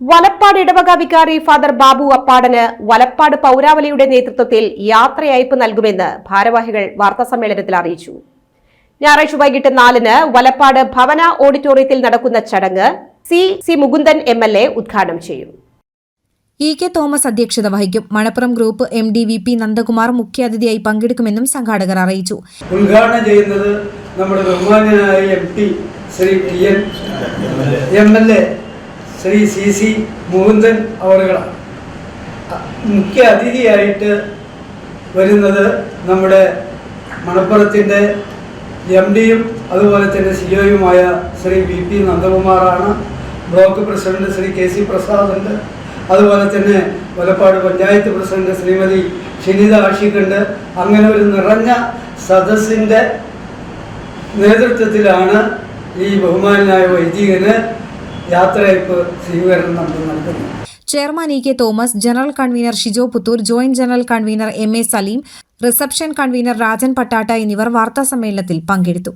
വലപ്പാട് ഇടവക വികാരി ഫാദർ ബാബു അപ്പാടന് വലപ്പാട് പൗരാവലിയുടെ നേതൃത്വത്തിൽ യാത്രയയപ്പ് നൽകുമെന്ന് ഭാരവാഹികൾ വാർത്താസമ്മേളനത്തിൽ അറിയിച്ചു. ഞായറാഴ്ച വൈകിട്ട് 4-ന് വലപ്പാട് ഭവന ഓഡിറ്റോറിയത്തിൽ നടക്കുന്ന ചടങ്ങ് സി മുകുന്ദൻ MLA ഉദ്ഘാടനം ചെയ്യും. E.K. തോമസ് അധ്യക്ഷത വഹിക്കും. Manappuram group MD VP Nandakumar മുഖ്യാതിഥിയായി പങ്കെടുക്കുമെന്നും സംഘാടകർ അറിയിച്ചു. ഉദ്ഘാടനം ചെയ്യുന്നത് നമ്മുടെ ബഹുമാന്യനായ MP Shri TN MLA Shri CC Mukundan അവറുകളാണ്. മുഖ്യ അതിഥിയായിട്ട് വരുന്നത് നമ്മുടെ മണപ്പുറത്തിൻ്റെ MDയും അതുപോലെ തന്നെ COയുമായ ശ്രീ VP നന്ദകുമാറാണ്. ബ്ലോക്ക് പ്രസിഡന്റ് ശ്രീ KC പ്രസാദുണ്ട്. അതുപോലെ തന്നെ വലപ്പാട് പഞ്ചായത്ത് പ്രസിഡന്റ് ശ്രീമതി ഷിനിത ആഷിഖുണ്ട്. അങ്ങനെ ഒരു നിറഞ്ഞ സദസ്സിൻ്റെ നേതൃത്വത്തിലാണ് ഈ ബഹുമാനായ വൈദികന് യാത്രയയപ്പ് സ്വീകരണം നൽകുന്നത്. Chairman E.K. Thomas, general convener Shijo Puthur, joint general convener MA Saleem, reception convener Rajan Pattatt എന്നിവർ വാർത്താസമ്മേളനത്തിൽ പങ്കെടുത്തു.